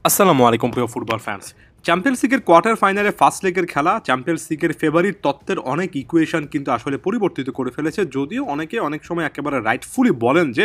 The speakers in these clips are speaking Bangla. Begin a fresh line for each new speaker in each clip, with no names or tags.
আসসালামু আলাইকুম প্রিয় ফুটবল ফ্যান্স। চ্যাম্পিয়ন্স লিগের কোয়ার্টার ফাইনালে ফার্স্ট লেগের খেলা চ্যাম্পিয়ন্স লিগের ফেভারিট তত্ত্বের অনেক ইকুয়েশন কিন্তু আসলে পরিবর্তিত করে ফেলেছে, যদিও অনেকে অনেক সময় একেবারে রাইটফুলি বলেন যে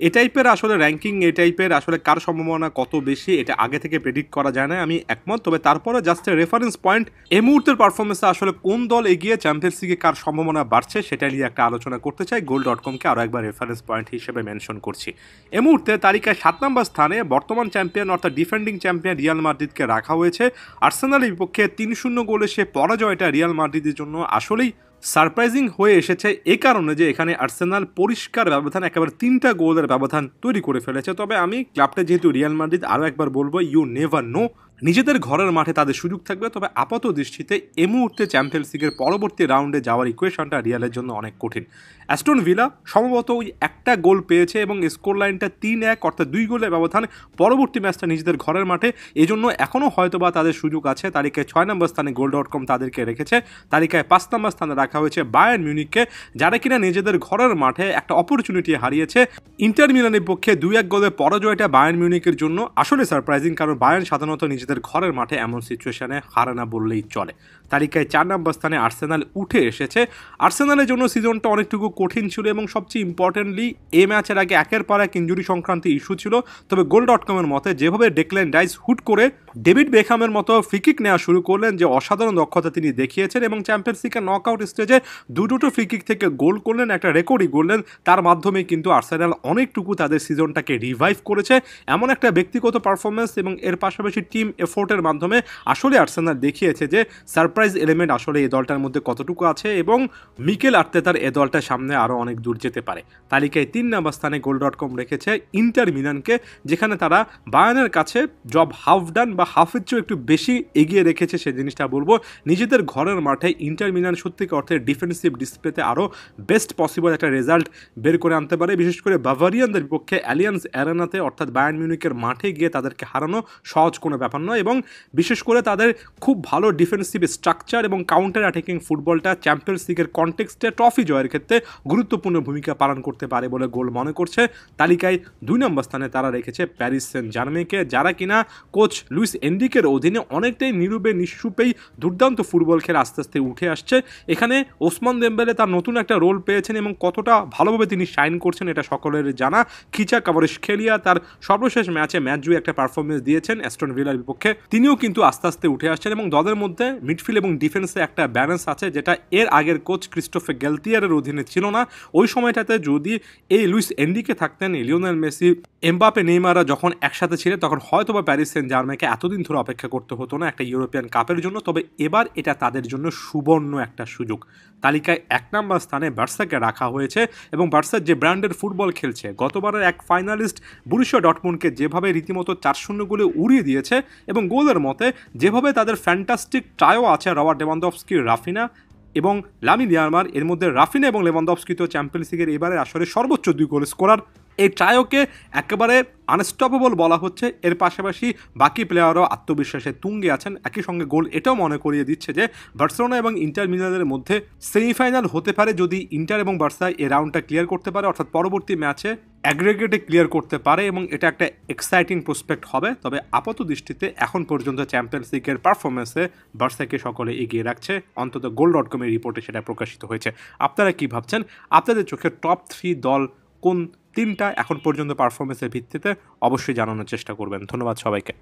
এ টাইপের আসলে র্যাঙ্কিং, এ টাইপের আসলে কার সম্ভাবনা কত বেশি এটা আগে থেকে প্রেডিক্ট করা যায় না। আমি একমত, তবে তারপরে জাস্ট রেফারেন্স পয়েন্ট এই মুহূর্তের পারফরমেন্সে আসলে কোন দল এগিয়ে চ্যাম্পিয়ন্স লিগে কার সম্ভাবনা বাড়ছে সেটা নিয়ে একটা আলোচনা করতে চাই। goal.com-কে আরও একবার রেফারেন্স পয়েন্ট হিসেবে মেনশন করছি। এই মুহূর্তে তালিকায় 7 নম্বর স্থানে বর্তমান চ্যাম্পিয়ন অর্থাৎ ডিফেন্ডিং চ্যাম্পিয়ন রিয়াল মাদ্রিদকে রাখা হয়েছে। আর্সেনালের বিপক্ষে 3-0 গোলে সে পরাজয়টা রিয়াল মাদ্রিদের জন্য আসলেই সারপ্রাইজিং হয়ে এসেছে, এই কারণে যে এখানে আর্সেনাল পরিষ্কার ব্যবধান, একেবারে 3টা গোলের ব্যবধান তৈরি করে ফেলেছে। তবে আমি ক্লাবটা যেহেতু রিয়াল মাদ্রিদ, আরও একবার বলবো ইউ নেভার নো, নিজেদের ঘরের মাঠে তাদের সুযোগ থাকবে। তবে আপাত দৃষ্টিতে এই মুহূর্তে চ্যাম্পিয়ন্স লিগের পরবর্তী রাউন্ডে যাওয়ার ইকুয়েশনটা রিয়ালের জন্য অনেক কঠিন। অ্যাস্টন ভিলা সম্ভবত ওই একটা গোল পেয়েছে এবং স্কোর লাইনটা 3-1 অর্থাৎ 2 গোলের ব্যবধান পরবর্তী ম্যাচটা নিজেদের ঘরের মাঠে, এই জন্য এখনও হয়তোবা তাদের সুযোগ আছে। তালিকায় 6 নম্বর স্থানে goal.com তাদেরকে রেখেছে। তালিকায় 5 নম্বর স্থানে রাখা হয়েছে বায়ার্ন মিউনিখকে, যারা কিনা নিজেদের ঘরের মাঠে একটা অপরচুনিটি হারিয়েছে। ইন্টার মিলানের পক্ষে 2-1 গোলের পরাজয়টা বায়ার্ন মিউনিখের জন্য আসলে সারপ্রাইজিং, কারণ বায়ার্ন সাধারণত নিজেদের ঘরের মাঠে এমন সিচুয়েশনে হারে না বললেই চলে। তালিকায় 4 নম্বর স্থানে আর্সেনাল উঠে এসেছে। আর্সেনালের জন্য সিজনটা অনেকটুকু কঠিন ছিল এবং সবচেয়ে ইম্পর্টেন্টলি এই ম্যাচের আগে একের পর এক ইনজুরি সংক্রান্ত ইস্যু ছিল। তবে goal.com-এর মতে যেভাবে ডেক্ল্যান রাইস হুট করে ডেভিড বেকহামের মতো ফ্রিকিক নেওয়া শুরু করলেন, যে অসাধারণ দক্ষতা তিনি দেখিয়েছেন এবং চ্যাম্পিয়ন্স লিগের নকআউট স্টেজে দুটো ফ্রিকিক থেকে গোল করলেন, একটা রেকর্ডই করলেন। তার মাধ্যমে কিন্তু আর্সেনাল অনেকটুকু তাদের সিজনটাকে রিভাইভ করেছে। এমন একটা ব্যক্তিগত পারফরমেন্স এবং এর পাশাপাশি টিম এফোর্টের মাধ্যমে আসলে আর্সেনাল দেখিয়েছে যে সারপ্রাইজ এলিমেন্ট আসলে এই দলটার মধ্যে কতটুকু আছে এবং মিকেল আর্তেতার এ দলটার সামনে আরও অনেক দূর যেতে পারে। তালিকায় 3 নম্বর স্থানে goal.com রেখেছে ইন্টার মিলানকে, যেখানে তারা বায়ার্নের কাছে জব হাফ ডান বা হাফের চেয়েও একটু বেশি এগিয়ে রেখেছে। সেই জিনিসটা বলবো, নিজেদের ঘরের মাঠে ইন্টার মিলান সত্যিকার অর্থে ডিফেন্সিভ ডিসপ্লেতে আরও বেস্ট পসিবল একটা রেজাল্ট বের করে আনতে পারে। বিশেষ করে বাভারিয়ানদের বিপক্ষে অ্যালিয়ান্স অ্যারেনাতে অর্থাৎ বায়ার্ন মিউনিখের মাঠে গিয়ে তাদেরকে হারানো সহজ কোনো ব্যাপার নয় এবং বিশেষ করে তাদের খুব ভালো ডিফেন্সিভ স্ট্রাকচার এবং কাউন্টার অ্যাটাকিং ফুটবলটা চ্যাম্পিয়ন্স লিগের কনটেক্সটে ট্রফি জয়ের ক্ষেত্রে গুরুত্বপূর্ণ ভূমিকা পালন করতে পারে বলে গোল মনে করছে। তালিকায় 2 নম্বর স্থানে তারা রেখেছে প্যারিস সেন্ট জার্মেইকে, যারা কিনা কোচ লুইস এনরিকের অধীনে অনেকটাই নীরবে নিঃসুপেই দুর্দান্ত ফুটবল খেলে আস্তে আস্তে উঠে আসছে। এখানে ওসমান দেমবেলে তার নতুন একটা রোল পেয়েছেন এবং কতটা ভালোভাবে তিনি শাইন করছেন এটা সকলের জানা। খিচা কাভারেশখেলিয়া তার সর্বশেষ ম্যাচে ম্যাচ জুয়ে একটা পারফরমেন্স দিয়েছেন অ্যাস্টন ভিলার বিপক্ষে, তিনিও কিন্তু আস্তে আস্তে উঠে আসছেন এবং দলের মধ্যে মিডফিল্ড এবং ডিফেন্সে একটা ব্যালেন্স আছে, যেটা এর আগের কোচ ক্রিস্টোফে গ্যালতিয়ারের অধীনে ছিল না। ওই সময়টাতে যদি এই লুইস এনরিকে থাকতেন, লিওনেল মেসি, এমবাপে, নেইমাররা যখন একসাথে ছিলেন, তখন হয়তোবা প্যারিস সেন্ট জার্মেইকে এতদিন ধরে অপেক্ষা করতে হতো না একটা ইউরোপিয়ান কাপের জন্য। তবে এবার এটা তাদের জন্য সুবর্ণ একটা সুযোগ। তালিকায় 1 নম্বর স্থানে বার্সাকে রাখা হয়েছে এবং বার্সার যে ব্র্যান্ডের ফুটবল খেলছে, গতবারের এক ফাইনালিস্ট বরুসিয়া ডর্টমুন্ডকে যেভাবে রীতিমতো 4-0 গোলে উড়িয়ে দিয়েছে এবং গোলের মতে যেভাবে তাদের ফ্যান্টাস্টিক ট্রায়ো আছে, রবার্ট লেভানডফস্কি, রাফিনা এবং লামিন ইয়ামাল, এর মধ্যে রাফিনা এবং লেভানডফস্কি তো চ্যাম্পিয়ন্স লিগের এবারে আসলে সর্বোচ্চ 2 গোল স্কোরার, এই ট্রায়োকে একেবারে আনস্টপেবল বলা হচ্ছে। এর পাশাপাশি বাকি প্লেয়ারও আত্মবিশ্বাসে তুঙ্গে আছেন। একই সঙ্গে গোল এটাও মনে করিয়ে দিচ্ছে যে বার্সেলোনা এবং ইন্টার মিলানের মধ্যে সেমিফাইনাল হতে পারে যদি ইন্টার এবং বার্সা এই রাউন্ডটা ক্লিয়ার করতে পারে, অর্থাৎ পরবর্তী ম্যাচে অ্যাগ্রেগেটে ক্লিয়ার করতে পারে এবং এটা একটা এক্সাইটিং প্রসপেক্ট হবে। তবে আপাত দৃষ্টিতে এখন পর্যন্ত চ্যাম্পিয়ন্স লিগের পারফরমেন্সে বার্সাকে সকলে এগিয়ে রাখছে, অন্তত goal.com-এর রিপোর্টে সেটা প্রকাশিত হয়েছে। আপনারা কি ভাবছেন? আপনাদের চোখে টপ 3 দল কোন 3টা এখন পর্যন্ত পারফরমেন্সের ভিত্তিতে অবশ্যই জানানোর চেষ্টা করবেন। ধন্যবাদ সবাইকে।